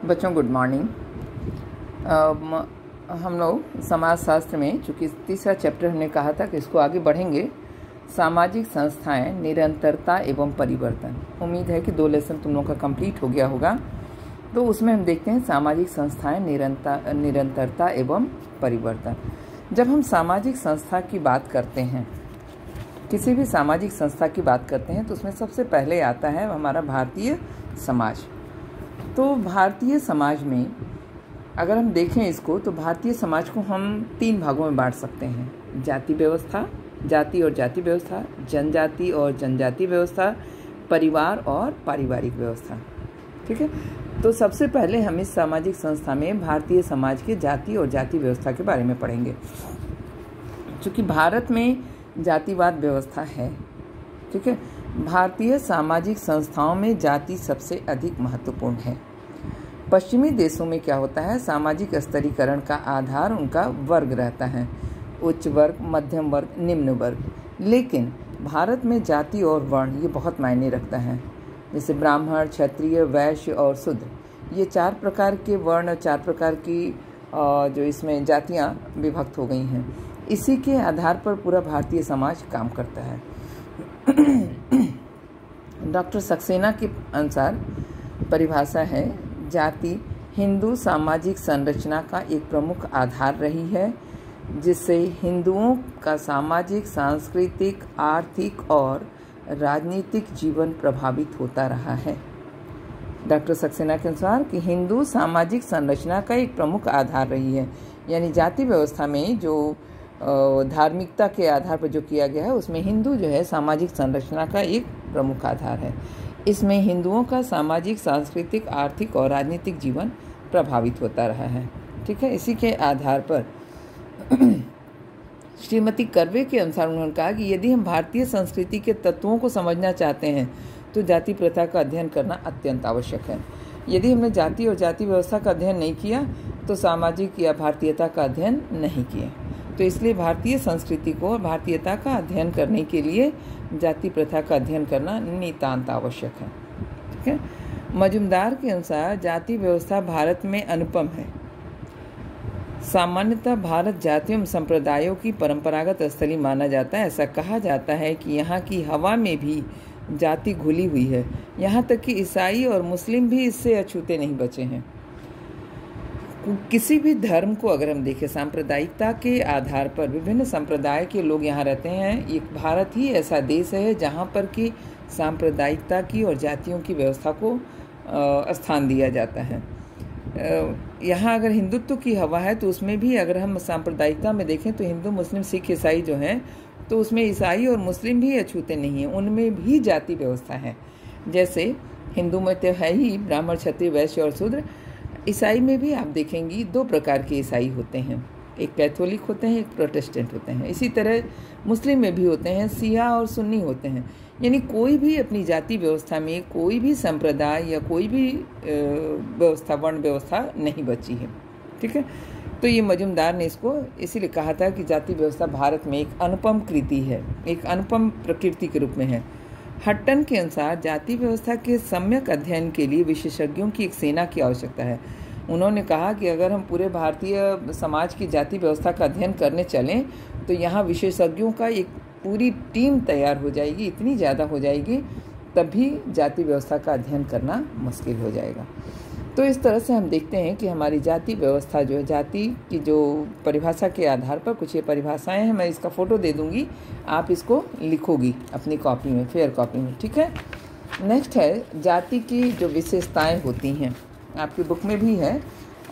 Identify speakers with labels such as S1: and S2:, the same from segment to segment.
S1: बच्चों good morning. हम लोग समाज शास्त्र में चूँकि तीसरा चैप्टर हमने कहा था कि इसको आगे बढ़ेंगे। सामाजिक संस्थाएं, निरंतरता एवं परिवर्तन। उम्मीद है कि 2 लेसन तुम लोगों का कंप्लीट हो गया होगा। तो उसमें हम देखते हैं सामाजिक संस्थाएं, निरंतरता एवं परिवर्तन। जब हम सामाजिक संस्था की बात करते हैं, किसी भी सामाजिक संस्था की बात करते हैं, तो उसमें सबसे पहले आता है हमारा भारतीय समाज। तो भारतीय समाज में अगर हम देखें इसको, तो भारतीय समाज को हम 3 भागों में बांट सकते हैं। जाति व्यवस्था, जाति और जाति व्यवस्था, जनजाति और जनजाति व्यवस्था, परिवार और पारिवारिक व्यवस्था। ठीक है। तो सबसे पहले हम इस सामाजिक संस्था में भारतीय समाज के जाति और जाति व्यवस्था के बारे में पढ़ेंगे। चूँकि भारत में जातिवाद व्यवस्था है, ठीक है, भारतीय सामाजिक संस्थाओं में जाति सबसे अधिक महत्वपूर्ण है। पश्चिमी देशों में क्या होता है, सामाजिक स्तरीकरण का आधार उनका वर्ग रहता है, उच्च वर्ग, मध्यम वर्ग, निम्न वर्ग। लेकिन भारत में जाति और वर्ण ये बहुत मायने रखता है। जैसे ब्राह्मण, क्षत्रिय, वैश्य और शूद्र, ये 4 प्रकार के वर्ण और 4 प्रकार की जो इसमें जातियां विभक्त हो गई हैं। इसी के आधार पर पूरा भारतीय समाज काम करता है। डॉक्टर सक्सेना के अनुसार परिभाषा है, जाति हिंदू सामाजिक संरचना का एक प्रमुख आधार रही है, जिससे हिंदुओं का सामाजिक, सांस्कृतिक, आर्थिक और राजनीतिक जीवन प्रभावित होता रहा है। डॉक्टर सक्सेना के अनुसार कि हिंदू सामाजिक संरचना का एक प्रमुख आधार रही है, यानी जाति व्यवस्था में जो धार्मिकता के आधार पर जो किया गया है, उसमें हिंदू जो है सामाजिक संरचना का एक प्रमुख आधार है। इसमें हिंदुओं का सामाजिक, सांस्कृतिक, आर्थिक और राजनीतिक जीवन प्रभावित होता रहा है। ठीक है। इसी के आधार पर श्रीमती कर्वे के अनुसार उन्होंने कहा कि यदि हम भारतीय संस्कृति के तत्वों को समझना चाहते हैं तो जाति प्रथा का अध्ययन करना अत्यंत आवश्यक है। यदि हमने जाति और जाति व्यवस्था का अध्ययन नहीं किया तो सामाजिक या भारतीयता का अध्ययन नहीं किया। तो इसलिए भारतीय संस्कृति को और भारतीयता का अध्ययन करने के लिए जाति प्रथा का अध्ययन करना नितांत आवश्यक है। ठीक है। मजुमदार के अनुसार जाति व्यवस्था भारत में अनुपम है। सामान्यतः भारत जातियों एवं संप्रदायों की परंपरागत स्थली माना जाता है। ऐसा कहा जाता है कि यहाँ की हवा में भी जाति घुली हुई है। यहाँ तक कि ईसाई और मुस्लिम भी इससे अछूते नहीं बचे हैं। किसी भी धर्म को अगर हम देखें, सांप्रदायिकता के आधार पर विभिन्न संप्रदाय के लोग यहाँ रहते हैं। एक भारत ही ऐसा देश है जहाँ पर कि सांप्रदायिकता की और जातियों की व्यवस्था को स्थान दिया जाता है। यहाँ अगर हिंदुत्व की हवा है तो उसमें भी अगर हम सांप्रदायिकता में देखें तो हिंदू, मुस्लिम, सिख, ईसाई जो हैं, तो उसमें ईसाई और मुस्लिम भी अछूते नहीं हैं। उनमें भी जाति व्यवस्था है। जैसे हिंदू में तो है ही ब्राह्मण, क्षत्रिय, वैश्य और शूद्र। ईसाई में भी आप देखेंगी 2 प्रकार के ईसाई होते हैं, एक कैथोलिक होते हैं, एक प्रोटेस्टेंट होते हैं। इसी तरह मुस्लिम में भी होते हैं, शिया और सुन्नी होते हैं। यानी कोई भी अपनी जाति व्यवस्था में कोई भी संप्रदाय या कोई भी व्यवस्था, वर्ण व्यवस्था नहीं बची है। ठीक है। तो ये मजुमदार ने इसको इसीलिए कहा था कि जाति व्यवस्था भारत में एक अनुपम कृति है, एक अनुपम प्रकृति के रूप में है। हट्टन के अनुसार जाति व्यवस्था के सम्यक अध्ययन के लिए विशेषज्ञों की एक सेना की आवश्यकता है। उन्होंने कहा कि अगर हम पूरे भारतीय समाज की जाति व्यवस्था का अध्ययन करने चलें तो यहाँ विशेषज्ञों का एक पूरी टीम तैयार हो जाएगी, इतनी ज़्यादा हो जाएगी, तभी जाति व्यवस्था का अध्ययन करना मुश्किल हो जाएगा। तो इस तरह से हम देखते हैं कि हमारी जाति व्यवस्था जो है, जाति की जो परिभाषा के आधार पर कुछ ये परिभाषाएं हैं। मैं इसका फ़ोटो दे दूंगी, आप इसको लिखोगी अपनी कॉपी में, फेयर कॉपी में। ठीक है। नेक्स्ट है जाति की जो विशेषताएं होती हैं, आपकी बुक में भी है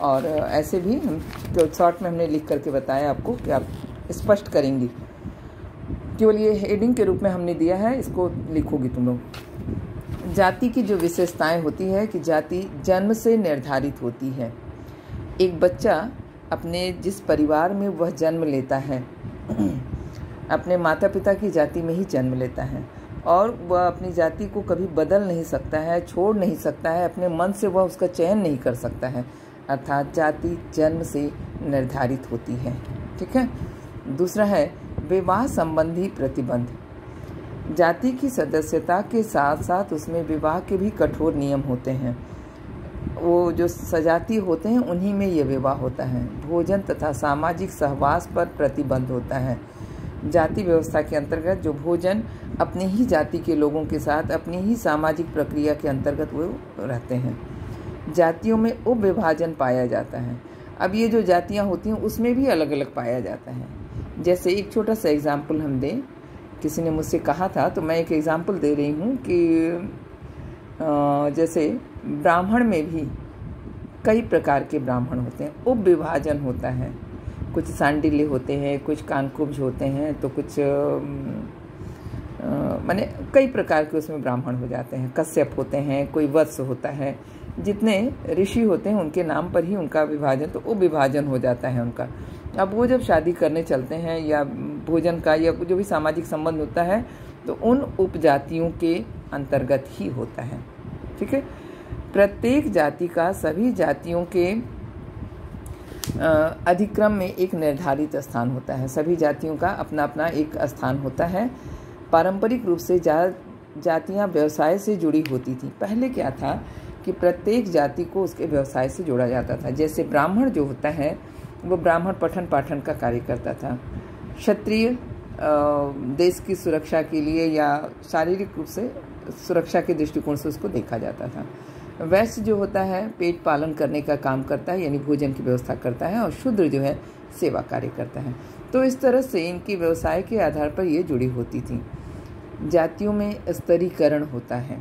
S1: और ऐसे भी हम जो शॉर्ट में हमने लिख करके बताया आपको कि आप स्पष्ट करेंगी। केवल ये हेडिंग के रूप में हमने दिया है, इसको लिखोगी तुम लोग। जाति की जो विशेषताएं होती है कि जाति जन्म से निर्धारित होती है। एक बच्चा अपने जिस परिवार में वह जन्म लेता है, अपने माता पिता की जाति में ही जन्म लेता है और वह अपनी जाति को कभी बदल नहीं सकता है, छोड़ नहीं सकता है, अपने मन से वह उसका चयन नहीं कर सकता है। अर्थात जाति जन्म से निर्धारित होती है। ठीक है। दूसरा है विवाह संबंधी प्रतिबंध। जाति की सदस्यता के साथ साथ उसमें विवाह के भी कठोर नियम होते हैं। वो जो सजातीय होते हैं उन्हीं में ये विवाह होता है। भोजन तथा सामाजिक सहवास पर प्रतिबंध होता है। जाति व्यवस्था के अंतर्गत जो भोजन अपनी ही जाति के लोगों के साथ अपनी ही सामाजिक प्रक्रिया के अंतर्गत वो रहते हैं। जातियों में उपविभाजन पाया जाता है। अब ये जो जातियाँ होती हैं उसमें भी अलग अलग पाया जाता है। जैसे एक छोटा सा एग्जाम्पल हम दें, किसी ने मुझसे कहा था तो मैं एक एग्जाम्पल दे रही हूँ कि जैसे ब्राह्मण में भी कई प्रकार के ब्राह्मण होते हैं, उप विभाजन होता है। कुछ सांडिल्य होते हैं, कुछ कानकुब्ज होते हैं, तो कुछ माने कई प्रकार के उसमें ब्राह्मण हो जाते हैं। कश्यप होते हैं, कोई वत्स होता है। जितने ऋषि होते हैं उनके नाम पर ही उनका विभाजन, तो उप विभाजन हो जाता है उनका। अब वो जब शादी करने चलते हैं या भोजन का या जो भी सामाजिक संबंध होता है तो उन उपजातियों के अंतर्गत ही होता है। ठीक है। प्रत्येक जाति का सभी जातियों के अधिक्रम में एक निर्धारित स्थान होता है। सभी जातियों का अपना अपना एक स्थान होता है। पारंपरिक रूप से जातियां व्यवसाय से जुड़ी होती थी। पहले क्या था कि प्रत्येक जाति को उसके व्यवसाय से जोड़ा जाता था। जैसे ब्राह्मण जो होता है वो ब्राह्मण पठन पाठन का कार्य करता था। क्षत्रिय देश की सुरक्षा के लिए या शारीरिक रूप से सुरक्षा के दृष्टिकोण से उसको देखा जाता था। वैश्य जो होता है पेट पालन करने का काम करता है, यानी भोजन की व्यवस्था करता है, और शूद्र जो है सेवा कार्य करता है। तो इस तरह से इनकी व्यवसाय के आधार पर ये जुड़ी होती थी। जातियों में स्तरीकरण होता है।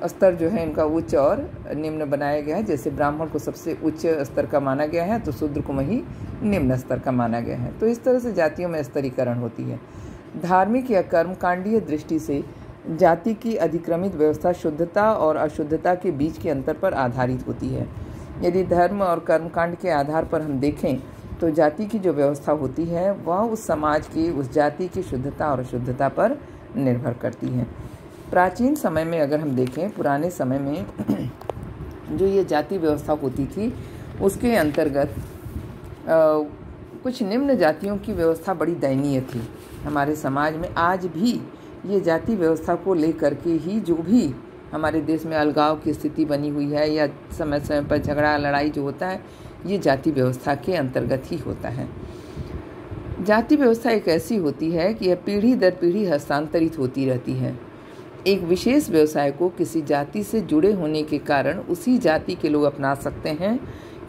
S1: स्तर जो है इनका उच्च और निम्न बनाया गया है। जैसे ब्राह्मण को सबसे उच्च स्तर का माना गया है तो शूद्र को वही निम्न स्तर का माना गया है। तो इस तरह से जातियों में स्तरीकरण होती है। धार्मिक या कर्मकांडीय दृष्टि से जाति की अधिक्रमित व्यवस्था शुद्धता और अशुद्धता के बीच के अंतर पर आधारित होती है। यदि धर्म और कर्मकांड के आधार पर हम देखें तो जाति की जो व्यवस्था होती है वह उस समाज की, उस जाति की शुद्धता और अशुद्धता पर निर्भर करती है। प्राचीन समय में अगर हम देखें, पुराने समय में जो ये जाति व्यवस्था होती थी उसके अंतर्गत कुछ निम्न जातियों की व्यवस्था बड़ी दयनीय थी। हमारे समाज में आज भी ये जाति व्यवस्था को लेकर के ही जो भी हमारे देश में अलगाव की स्थिति बनी हुई है या समय समय पर झगड़ा लड़ाई जो होता है ये जाति व्यवस्था के अंतर्गत ही होता है। जाति व्यवस्था एक ऐसी होती है कि यह पीढ़ी दर पीढ़ी हस्तांतरित होती रहती है। एक विशेष व्यवसाय को किसी जाति से जुड़े होने के कारण उसी जाति के लोग अपना सकते हैं,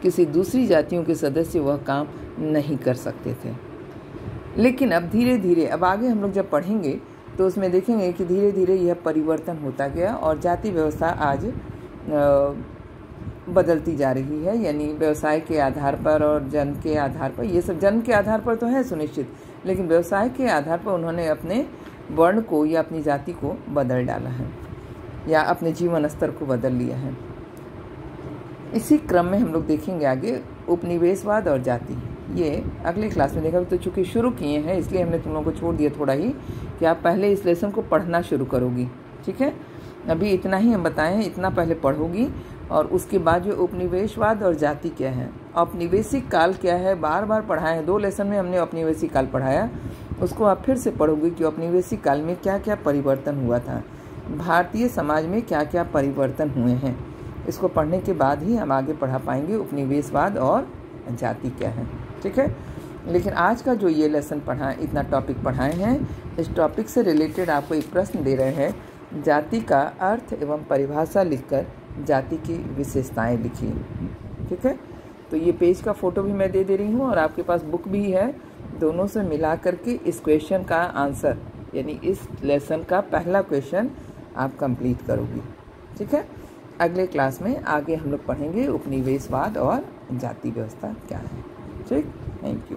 S1: किसी दूसरी जातियों के सदस्य वह काम नहीं कर सकते थे। लेकिन अब धीरे धीरे, अब आगे हम लोग जब पढ़ेंगे तो उसमें देखेंगे कि धीरे धीरे यह परिवर्तन होता गया और जाति व्यवस्था आज बदलती जा रही है। यानी व्यवसाय के आधार पर और जन्म के आधार पर, ये सब जन्म के आधार पर तो है सुनिश्चित, लेकिन व्यवसाय के आधार पर उन्होंने अपने वर्ण को या अपनी जाति को बदल डाला है या अपने जीवन स्तर को बदल लिया है। इसी क्रम में हम लोग देखेंगे आगे उपनिवेशवाद और जाति। ये अगले क्लास में देखा, तो चूँकि शुरू किए हैं इसलिए हमने तुम लोगों को छोड़ दिया थोड़ा ही कि आप पहले इस लेसन को पढ़ना शुरू करोगी। ठीक है, अभी इतना ही हम बताएं, इतना पहले पढ़ोगी और उसके बाद जो उपनिवेशवाद और जाति क्या है, औपनिवेशिक काल क्या है, बार बार पढ़ाया है। 2 लेसन में हमने औपनिवेशिक काल पढ़ाया, उसको आप फिर से पढ़ोगे कि औपनिवेशिक काल में क्या क्या परिवर्तन हुआ था, भारतीय समाज में क्या क्या परिवर्तन हुए हैं। इसको पढ़ने के बाद ही हम आगे पढ़ा पाएंगे उपनिवेशवाद और जाति क्या है। ठीक है, लेकिन आज का जो ये लेसन पढ़ा, इतना टॉपिक पढ़ाए हैं, इस टॉपिक से रिलेटेड आपको एक प्रश्न दे रहे हैं, जाति का अर्थ एवं परिभाषा लिखकर जाति की विशेषताएं लिखिए। ठीक है, तो ये पेज का फ़ोटो भी मैं दे रही हूँ और आपके पास बुक भी है। दोनों से मिला करके इस क्वेश्चन का आंसर, यानी इस लेसन का पहला क्वेश्चन आप कंप्लीट करोगी। ठीक है, अगले क्लास में आगे हम लोग पढ़ेंगे उपनिवेशवाद और जाति व्यवस्था क्या है। ठीक, थैंक यू।